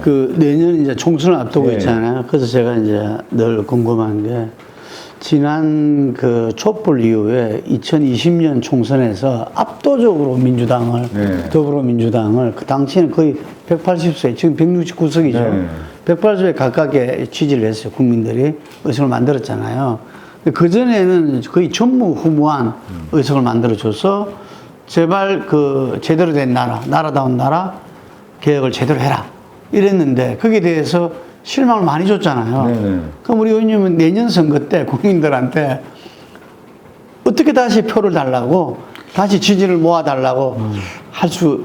그 내년 이제 총선을 앞두고 예. 있잖아요. 그래서 제가 이제 늘 궁금한 게 지난 그 촛불 이후에 2020년 총선에서 압도적으로 민주당을 네. 더불어민주당을 그 당시에는 거의 180석, 지금 169석이죠. 네. 180에 가깝게 지지를 했어요. 국민들이 의석을 만들었잖아요. 그 전에는 거의 전무후무한 의석을 만들어줘서 제발 그 제대로 된 나라, 나라다운 나라 개혁을 제대로 해라 이랬는데 거기에 대해서 실망을 많이 줬잖아요. 네네. 그럼 우리 의원님은 내년 선거 때 국민들한테 어떻게 다시 표를 달라고 다시 지지를 모아달라고 할 수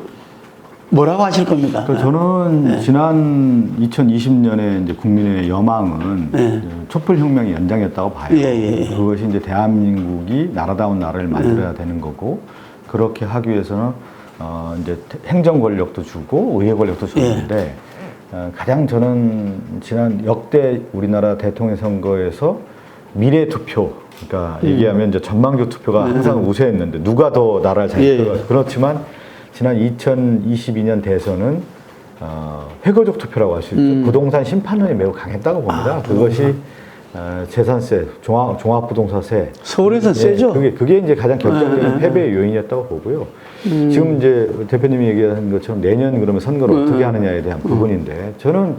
뭐라고 하실 겁니까? 저는 지난 2020년에 이제 국민의 여망은 촛불혁명의 연장이었다고 봐요. 그것이 이제 대한민국이 나라다운 나라를 만들어야 되는 거고, 그렇게 하기 위해서는 이제 행정 권력도 주고 의회 권력도 줬는데 가장 저는 지난 역대 우리나라 대통령 선거에서 미래 투표, 그러니까 얘기하면 이제 전망적 투표가 항상 우세했는데 누가 더 나라를 잘 이끌어가. 그렇지만 지난 2022년 대선은 회고적 투표라고 할 수 있죠. 부동산 심판론이 매우 강했다고 봅니다. 그것이 재산세, 종합부동산세. 서울에서는 세죠. 그게 이제 가장 결정적인 패배의 요인이었다고 보고요. 지금 이제 대표님이 얘기한 것처럼 내년 그러면 선거를 어떻게 하느냐에 대한 부분인데, 저는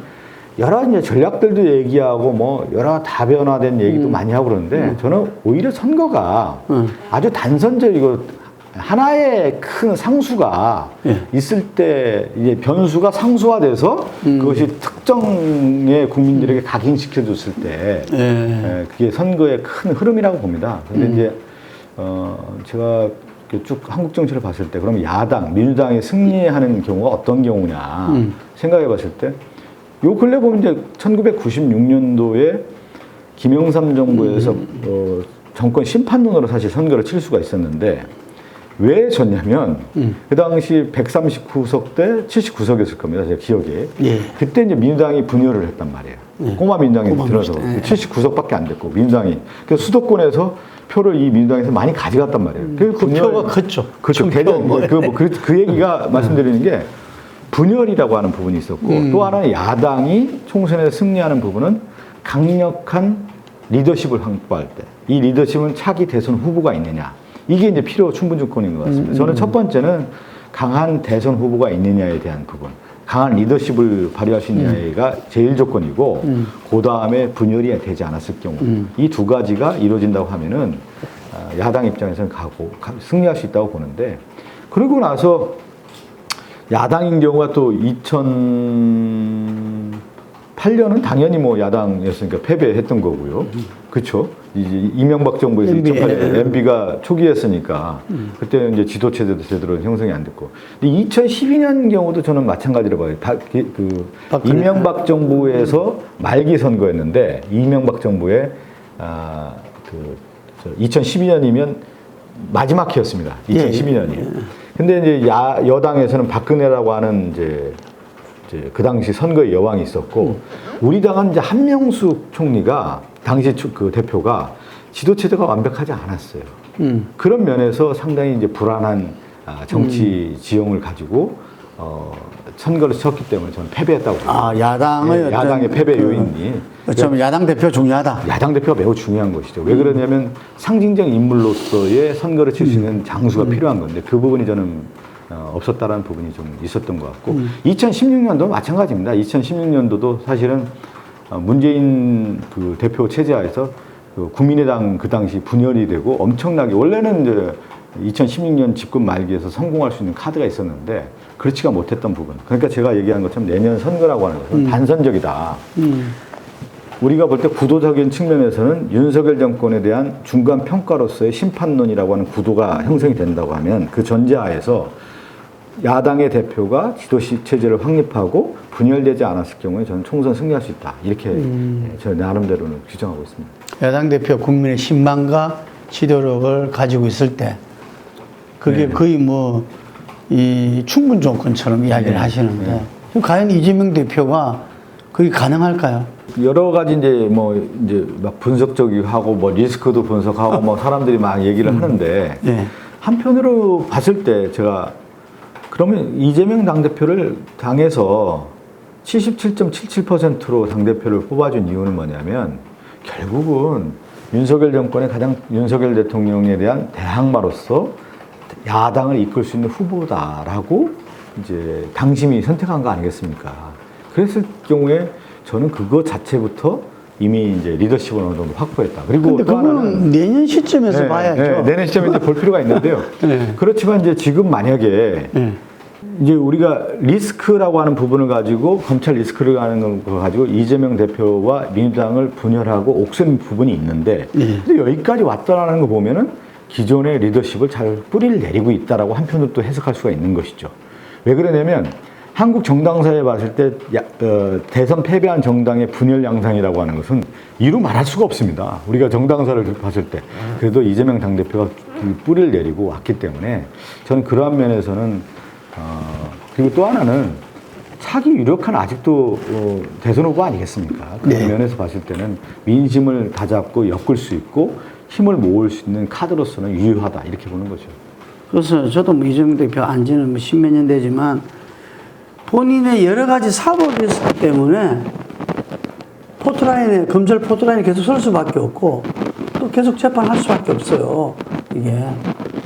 여러 이제 전략들도 얘기하고 뭐 여러 다변화된 얘기도 많이 하고 그러는데, 저는 오히려 선거가 아주 단선적이고 하나의 큰 상수가 있을 때 이제 변수가 상수화돼서 그것이 특정의 국민들에게 각인시켜줬을 때 그게 선거의 큰 흐름이라고 봅니다. 근데 이제 제가 쭉 한국 정치를 봤을 때 그럼 야당, 민주당이 승리하는 경우가 어떤 경우냐 생각해 봤을 때 요 근래 보면 이제 1996년도에 김영삼 정부에서 정권 심판론으로 사실 선거를 칠 수가 있었는데, 왜 졌냐면 그 당시 139석 대 79석이었을 겁니다. 제 기억에. 그때 이제 민주당이 분열을 했단 말이에요. 꼬마 민주당이 들어서 79석밖에 안 됐고 민주당이. 그래서 수도권에서 표를 이 민주당에서 많이 가져갔단 말이에요. 그 표가 컸죠. 그렇죠. 그 얘기가 말씀드리는 게 분열이라고 하는 부분이 있었고, 또 하나는 야당이 총선에서 승리하는 부분은 강력한 리더십을 확보할 때, 이 리더십은 차기 대선 후보가 있느냐, 이게 이제 필요 충분 조건인 것 같습니다. 저는 첫 번째는 강한 대선 후보가 있느냐에 대한 부분, 강한 리더십을 발휘할 수 있느냐가 제일 조건이고, 그 다음에 분열이 되지 않았을 경우, 이 두 가지가 이루어진다고 하면은 야당 입장에서는 승리할 수 있다고 보는데, 그러고 나서 야당인 경우가 또 2008년은 당연히 뭐 야당이었으니까 패배했던 거고요. 그렇죠. 이제 이명박 정부에서 2008년 MB가 초기였으니까 그때는 이제 지도체제도 제대로 형성이 안 됐고. 근데 2012년 경우도 저는 마찬가지로 봐요. 이명박 정부에서 말기 선거였는데, 이명박 정부의 2012년이면 마지막 해였습니다. 2012년이. 근데 이제 여당에서는 박근혜라고 하는 이제 그 당시 선거의 여왕이 있었고, 우리 당은 이제 한명숙 총리가 당시 그 대표가 지도체제가 완벽하지 않았어요. 그런 면에서 상당히 이제 불안한 정치 지형을 가지고 선거를 치렀기 때문에 저는 패배했다고 봅니다. 야당의 패배 요인이. 그렇죠. 야당 대표 중요하다. 야당 대표가 매우 중요한 것이죠. 왜 그러냐면 상징적 인물로서의 선거를 칠 수 있는 장수가 필요한 건데, 그 부분이 저는 없었다라는 부분이 좀 있었던 것 같고, 2016년도 마찬가지입니다. 2016년도도 사실은 문재인 그 대표 체제하에서 그 국민의당 그 당시 분열이 되고 엄청나게, 원래는 이제 2016년 집권 말기에서 성공할 수 있는 카드가 있었는데 그렇지가 못했던 부분. 그러니까 제가 얘기한 것처럼 내년 선거라고 하는 것은 단선적이다. 우리가 볼 때 구도적인 측면에서는 윤석열 정권에 대한 중간 평가로서의 심판론이라고 하는 구도가 형성이 된다고 하면, 그 전제하에서 야당의 대표가 지도시 체제를 확립하고 분열되지 않았을 경우에 저는 총선 승리할 수 있다. 이렇게 저 나름대로는 규정하고 있습니다. 야당 대표 국민의 신망과 지도력을 가지고 있을 때 그게 거의 뭐 이 충분 조건처럼 이야기를 하시는데, 과연 이재명 대표가 그게 가능할까요? 여러 가지 이제 막 분석적이고 하고 뭐 리스크도 분석하고 뭐 사람들이 막 얘기를 하는데, 한편으로 봤을 때 제가 그러면 이재명 당대표를 당에서 77.77%로 당대표를 뽑아준 이유는 뭐냐면 결국은 윤석열 정권의 가장 윤석열 대통령에 대한 대항마로서 야당을 이끌 수 있는 후보다라고 이제 당심이 선택한 거 아니겠습니까? 그랬을 경우에 저는 그거 자체부터 이미 이제 리더십을 어느 정도 확보했다. 그리고 근데 또 그거는 하나는 내년 시점에서 봐야죠. 내년 시점에 이제 볼 필요가 있는데요. 네. 그렇지만 이제 지금 만약에 네. 이제 우리가 리스크라고 하는 부분을 가지고 검찰 리스크를 하는 걸 가지고 이재명 대표와 민주당을 분열하고 옥죄는 부분이 있는데 근데 여기까지 왔다라는 거 보면은 기존의 리더십을 잘 뿌리를 내리고 있다라고 한편으로 또 해석할 수가 있는 것이죠. 왜 그러냐면 한국 정당사에 봤을 때 대선 패배한 정당의 분열 양상이라고 하는 것은 이루 말할 수가 없습니다. 우리가 정당사를 봤을 때 그래도 이재명 당대표가 뿌리를 내리고 왔기 때문에 저는 그러한 면에서는 그리고 또 하나는 차기 유력한 아직도 대선 후보 아니겠습니까? 그런 네. 면에서 봤을 때는 민심을 다잡고 엮을 수 있고 힘을 모을 수 있는 카드로서는 유효하다 이렇게 보는 거죠. 그래서 저도 뭐 이재명 대표 안 지는 뭐 십몇 년 되지만 본인의 여러 가지 사법 리스크 때문에 포트라인에, 검찰 포트라인에 계속 설 수밖에 없고 또 계속 재판할 수밖에 없어요. 이게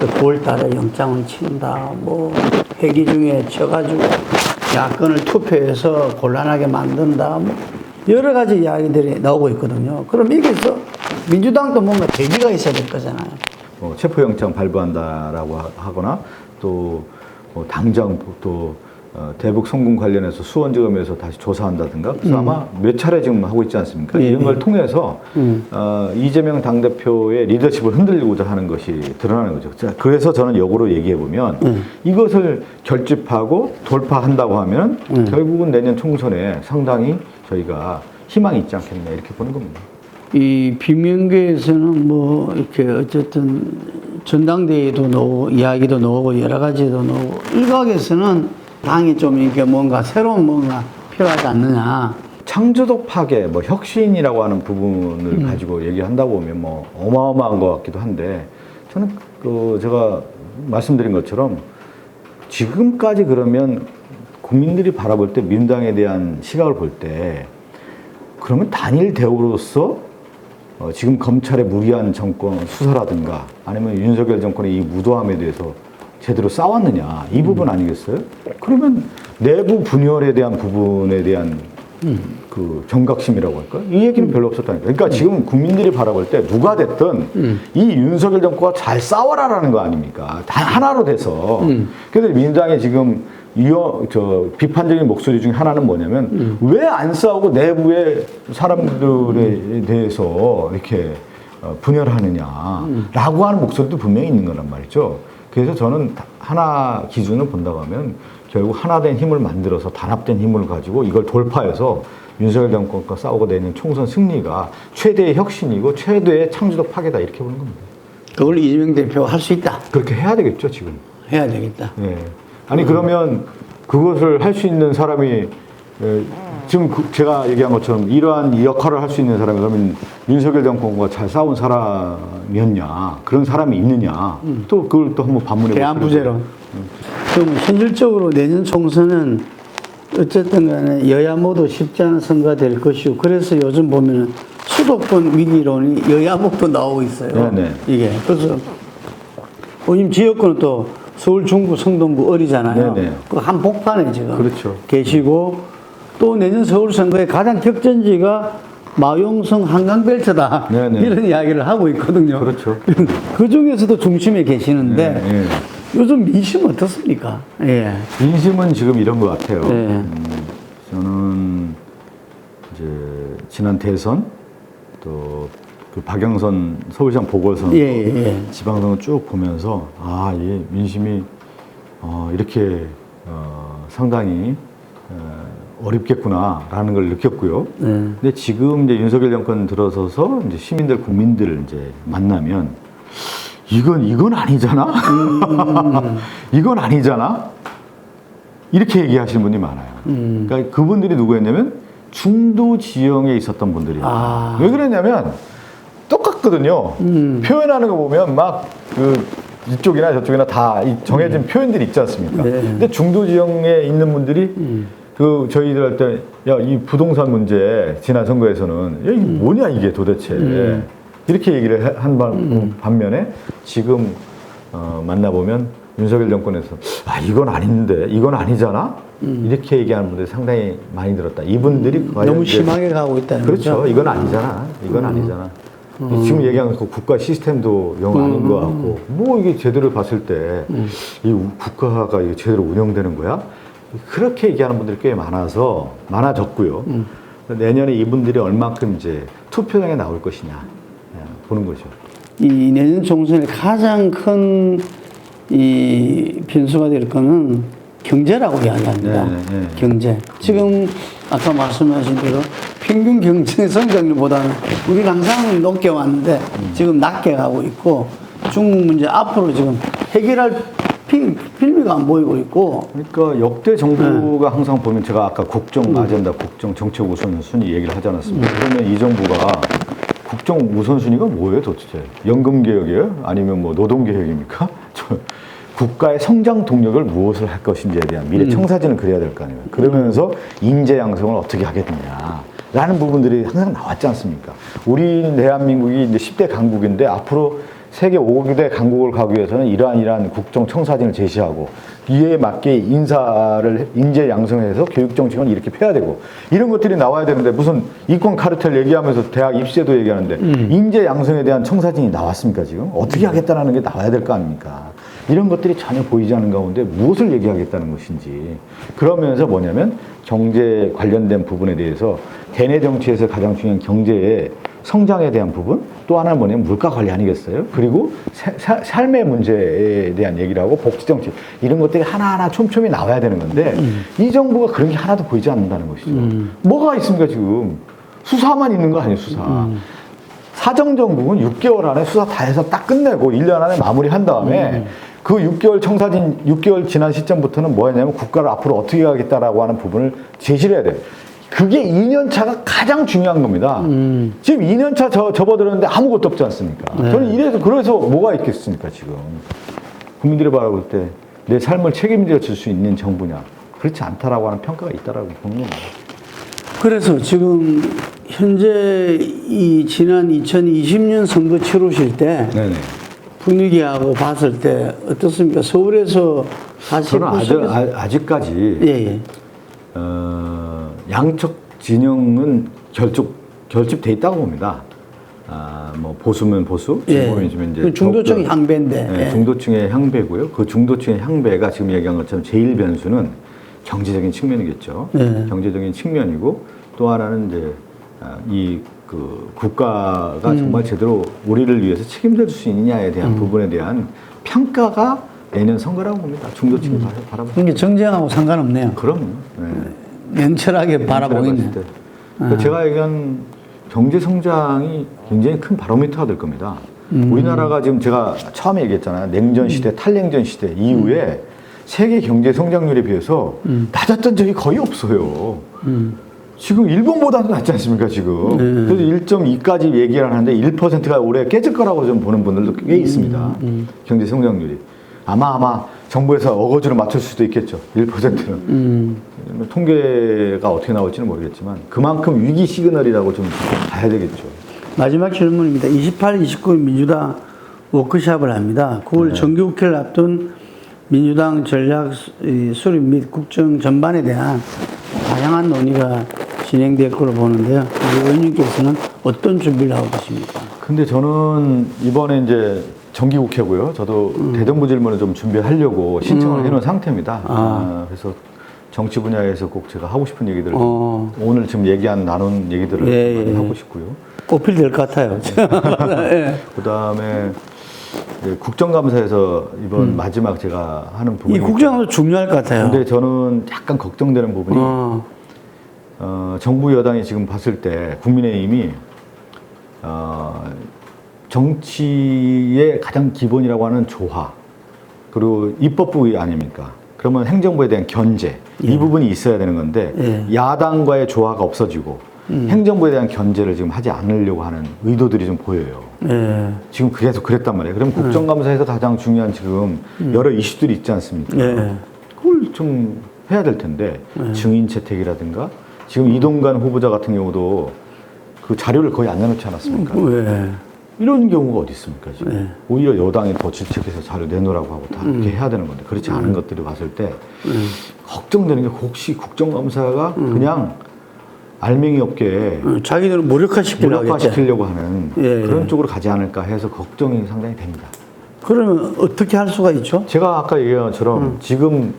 9월 달에 영장을 친다, 뭐 회기 중에 쳐가지고 야권을 투표해서 곤란하게 만든다, 뭐 여러 가지 이야기들이 나오고 있거든요. 그럼 여기서 민주당도 뭔가 대비가 있어야 될 거잖아요. 체포영장 발부한다라고 하거나 또 당장 또 대북 송금 관련해서 수원지검에서 다시 조사한다든가 그래서 아마 몇 차례 지금 하고 있지 않습니까? 이런 걸 통해서 이재명 당대표의 리더십을 흔들고자 하는 것이 드러나는 거죠. 자, 그래서 저는 역으로 얘기해 보면 이것을 결집하고 돌파한다고 하면 결국은 내년 총선에 상당히 저희가 희망이 있지 않겠냐 이렇게 보는 겁니다. 이 비명계에서는 뭐 이렇게 어쨌든 전당대회도 나오고 이야기도 나오고 여러 가지도 나오고 일각에서는 당이 좀 이렇게 뭔가 새로운 뭔가 필요하지 않느냐. 창조적 파괴, 뭐 혁신이라고 하는 부분을 가지고 얘기한다고 보면 뭐 어마어마한 것 같기도 한데 저는 제가 말씀드린 것처럼 지금까지 그러면 국민들이 바라볼 때 민주당에 대한 시각을 볼 때 그러면 단일 대우로서 지금 검찰의 무리한 정권 수사라든가 아니면 윤석열 정권의 이 무도함에 대해서 제대로 싸웠느냐 이 부분 아니겠어요? 그러면 내부 분열에 대한 부분에 대한 그 경각심이라고 할까? 이 얘기는 별로 없었다니까. 그러니까 지금 국민들이 바라볼 때 누가 됐든 이 윤석열 정권과 잘 싸워라라는 거 아닙니까? 다 하나로 돼서. 그래서 민주당의 지금 비판적인 목소리 중에 하나는 뭐냐면 왜 안 싸우고 내부의 사람들에 대해서 이렇게 분열하느냐라고 하는 목소리도 분명히 있는 거란 말이죠. 그래서 저는 하나 기준을 본다고 하면 결국 하나된 힘을 만들어서 단합된 힘을 가지고 이걸 돌파해서 윤석열 정권과 싸우고 내년 총선 승리가 최대의 혁신이고 최대의 창조적 파괴다 이렇게 보는 겁니다. 그걸 이재명 대표가 할 수 있다. 그렇게 해야 되겠죠 지금. 해야 되겠다. 네. 아니 그러면 그것을 할 수 있는 사람이 지금 제가 얘기한 것처럼 이러한 역할을 할 수 있는 사람이 그러면 윤석열 정권과 잘 싸운 사람이었냐 그런 사람이 있느냐 또 그걸 또 한번 반문해 보세요. 대안부제로. 그럼 현실적으로 내년 총선은 어쨌든 간에 여야 모두 쉽지 않은 선거가 될 것이고 그래서 요즘 보면은 수도권 위기론이 여야목도 나오고 있어요. 네네. 이게 그래서 요즘 지역구는 또 서울 중구 성동구 어리잖아요. 네네. 그 한복판에 지금 그렇죠. 계시고 또 내년 서울 선거의 가장 격전지가 마용성 한강벨트다. 네네. 이런 이야기를 하고 있거든요. 그렇죠. 그 중에서도 중심에 계시는데 네. 요즘 민심 어떻습니까? 예. 민심은 지금 이런 것 같아요. 네. 저는 이제 지난 대선 또 그 박영선 서울시장 보궐선거 예. 지방선거 쭉 보면서 이 민심이 이렇게 상당히 어렵겠구나라는 걸 느꼈고요. 근데 지금 이제 윤석열 정권 들어서서 이제 시민들 국민들을 이제 만나면 이건 아니잖아. 이건 아니잖아. 이렇게 얘기하시는 분이 많아요. 그러니까 그분들이 누구였냐면 중도 지형에 있었던 분들이에요. 왜 그랬냐면 똑같거든요. 표현하는 거 보면 막 이쪽이나 저쪽이나 다 정해진 표현들이 있지 않습니까? 네. 근데 중도 지형에 있는 분들이 그 저희들 할 때 야, 이 부동산 문제 지난 선거에서는 야, 이게 뭐냐 이게 도대체 이렇게 얘기를 한 반면에 지금 만나보면 윤석열 정권에서 아 이건 아닌데 이건 아니잖아 이렇게 얘기하는 분들이 상당히 많이 들었다. 이분들이 너무 심하게 가고 있다는 그렇죠. 거죠. 이건 아니잖아. 이건 아니잖아. 지금 얘기하는 그 국가 시스템도 영 아닌 것 같고 뭐 이게 제대로 봤을 때 이 국가가 이게 제대로 운영되는 거야? 그렇게 얘기하는 분들이 꽤 많아졌고요. 내년에 이분들이 얼만큼 이제 투표장에 나올 것이냐 보는 거죠. 이 내년 총선의 가장 큰 이 변수가 될 거는 경제라고 이야기합니다. 네. 경제. 지금 아까 말씀하신 대로 평균 경제 성장률보다는 우리가 항상 높게 왔는데 지금 낮게 가고 있고 중국 문제 앞으로 지금 해결할 필미가 안 보이고 있고. 그러니까 역대 정부가 항상 보면 제가 아까 국정 아젠다, 국정 정책 우선순위 얘기를 하지 않았습니까? 그러면 이 정부가 국정 우선순위가 뭐예요 도대체? 연금개혁이에요? 아니면 뭐 노동개혁입니까? 국가의 성장 동력을 무엇을 할 것인지에 대한 미래 청사진을 그려야 될 거 아니에요. 그러면서 인재 양성을 어떻게 하겠느냐 라는 부분들이 항상 나왔지 않습니까? 우리 대한민국이 이제 10대 강국인데 앞으로 세계 5대 강국을 가기 위해서는 이러한 국정 청사진을 제시하고 이에 맞게 인재 양성해서 교육 정책은 이렇게 펴야 되고 이런 것들이 나와야 되는데 무슨 이권 카르텔 얘기하면서 대학 입시에도 얘기하는데 인재 양성에 대한 청사진이 나왔습니까 지금? 어떻게 하겠다는 게 나와야 될 거 아닙니까? 이런 것들이 전혀 보이지 않는 가운데 무엇을 얘기하겠다는 것인지 그러면서 뭐냐면 경제 관련된 부분에 대해서 대내 정치에서 가장 중요한 경제의 성장에 대한 부분 또 하나는 뭐냐면 물가 관리 아니겠어요? 그리고 삶의 문제에 대한 얘기를 하고 복지 정책 이런 것들이 하나하나 촘촘히 나와야 되는 건데 이 정부가 그런 게 하나도 보이지 않는다는 것이죠. 뭐가 있습니까 지금? 수사만 있는 거 아니에요 수사. 사정정국은 6개월 안에 수사 다 해서 딱 끝내고 1년 안에 마무리한 다음에 그 6개월 청사진 6개월 지난 시점부터는 뭐였냐면 국가를 앞으로 어떻게 가겠다라고 하는 부분을 제시를 해야 돼요. 그게 2년 차가 가장 중요한 겁니다. 지금 2년 차 접어들었는데 아무것도 없지 않습니까? 저는 그래서 뭐가 있겠습니까, 지금. 국민들이 바라볼 때 내 삶을 책임져 줄 수 있는 정부냐. 그렇지 않다라고 하는 평가가 있다라고 보는 겁니다. 그래서 지금 현재 이 지난 2020년 선거 치르실 때 네네. 분위기하고 봤을 때 어떻습니까? 서울에서 저는 아직까지 예. 양쪽 진영은 결집돼 있다고 봅니다. 뭐 보수면 보수, 진보면 이제 중도층 향배인데. 네, 중도층의 향배고요. 그 중도층의 향배가 지금 얘기한 것처럼 제일 변수는 경제적인 측면이겠죠. 경제적인 측면이고 또 하나는 이제 그 국가가 정말 제대로 우리를 위해서 책임져 줄 수 있느냐에 대한 부분에 대한 평가가 내년 선거라고 봅니다. 중도층이 바라보는. 이게 정쟁하고 상관없네요. 그럼. 명철하게 바라보고 있네. 그러니까 제가 얘기한 경제 성장이 굉장히 큰 바로미터가 될 겁니다. 우리나라가 지금 제가 처음에 얘기했잖아요. 냉전 시대, 탈냉전 시대 이후에 세계 경제 성장률에 비해서 낮았던 적이 거의 없어요. 지금 일본보다도 낮지 않습니까, 지금. 그래서 1.2까지 얘기를 하는데 1%가 올해 깨질 거라고 좀 보는 분들도 꽤 있습니다. 경제 성장률이. 아마 정부에서 어거지로 맞출 수도 있겠죠. 1%는. 통계가 어떻게 나올지는 모르겠지만 그만큼 위기 시그널이라고 좀 봐야 되겠죠. 마지막 질문입니다. 28, 29 민주당 워크숍을 합니다. 9월 정기국회를 앞둔 민주당 전략 수립 및 국정 전반에 대한 다양한 논의가 진행될 거로 보는데요. 우리 의원님께서는 어떤 준비를 하고 계십니까? 근데 저는 이번에 이제 정기국회고요. 저도 대정부 질문을 좀 준비하려고 신청을 해놓은 상태입니다. 그래서 정치 분야에서 꼭 제가 하고 싶은 얘기들을 오늘 지금 나눈 얘기들을 많이 하고 싶고요. 어필될 것 같아요. 그다음에 국정감사에서 이번 마지막 제가 하는 부분이 이 국정감사 중요할 것 같아요. 근데 저는 약간 걱정되는 부분이 정부 여당이 지금 봤을 때 국민의힘이 정치의 가장 기본이라고 하는 조화 그리고 입법부 아닙니까? 그러면 행정부에 대한 견제 이 부분이 있어야 되는 건데 야당과의 조화가 없어지고 행정부에 대한 견제를 지금 하지 않으려고 하는 의도들이 좀 보여요. 지금 계속 그랬단 말이에요. 그럼 국정감사에서 가장 중요한 지금 여러 이슈들이 있지 않습니까? 그걸 좀 해야 될 텐데 증인 채택이라든가 지금 이동관 후보자 같은 경우도 그 자료를 거의 안 내놓지 않았습니까? 왜? 이런 경우가 어디 있습니까 지금? 오히려 여당이 더 질책해서 자료 내놓으라고 하고 다 그렇게 해야 되는 건데 그렇지 않은 것들을 봤을 때 걱정되는 게 혹시 국정감사가 그냥 알맹이 없게 자기들은 무력화시키려고 하는 예, 그런 예. 쪽으로 가지 않을까 해서 걱정이 상당히 됩니다. 그러면 어떻게 할 수가 있죠? 제가 아까 얘기한 것처럼 지금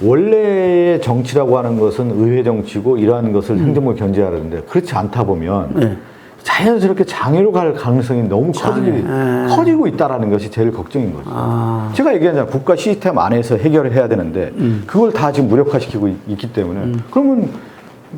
원래의 정치라고 하는 것은 의회 정치고 이러한 것을 행정부가 견제하는데 그렇지 않다 보면 네. 자연스럽게 장애로 갈 가능성이 너무 장애. 커지고 있다는 것이 제일 걱정인 거죠. 아. 제가 얘기하잖아요. 국가 시스템 안에서 해결을 해야 되는데 그걸 다 지금 무력화시키고 있기 때문에 그러면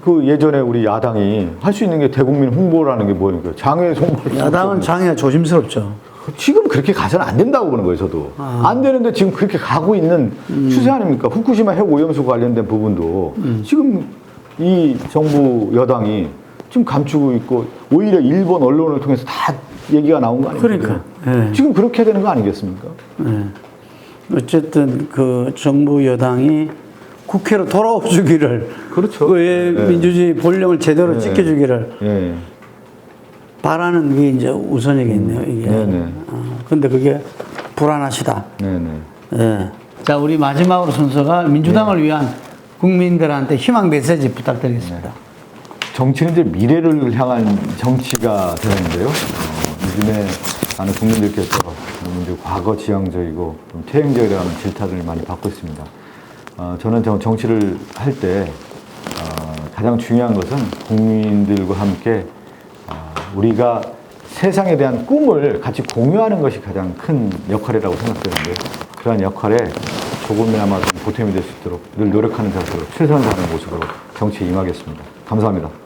그 예전에 우리 야당이 할 수 있는 게 대국민 홍보라는 게 뭐니까 장애 홍보를 야당은 장애가 조심스럽죠. 지금 그렇게 가서는 안 된다고 보는 거예요, 저도. 안 되는데 지금 그렇게 가고 있는 추세 아닙니까? 후쿠시마 핵 오염수 관련된 부분도 지금 이 정부 여당이 지금 감추고 있고 오히려 일본 언론을 통해서 다 얘기가 나온 거 아닙니까? 그러니까. 예. 지금 그렇게 되는 거 아니겠습니까? 예. 어쨌든 그 정부 여당이 국회로 돌아와 주기를 그렇죠. 의 네. 민주주의 본령을 제대로 지켜주기를 예. 바라는 게 이제 우선이겠네요, 이게. 네네. 근데 그게 불안하시다. 네네. 예. 자, 우리 마지막으로 순서가 민주당을 위한 국민들한테 희망 메시지 부탁드리겠습니다. 정치는 이제 미래를 향한 정치가 되는데요. 요즘에 많은 국민들께서 너무 이제 과거 지향적이고 좀 퇴행적이라는 질타들을 많이 받고 있습니다. 저는 정치를 할 때 가장 중요한 것은 국민들과 함께 우리가 세상에 대한 꿈을 같이 공유하는 것이 가장 큰 역할이라고 생각되는데 그러한 역할에 조금이나마 좀 보탬이 될 수 있도록 늘 노력하는 자세로 최선을 다하는 모습으로 정치에 임하겠습니다. 감사합니다.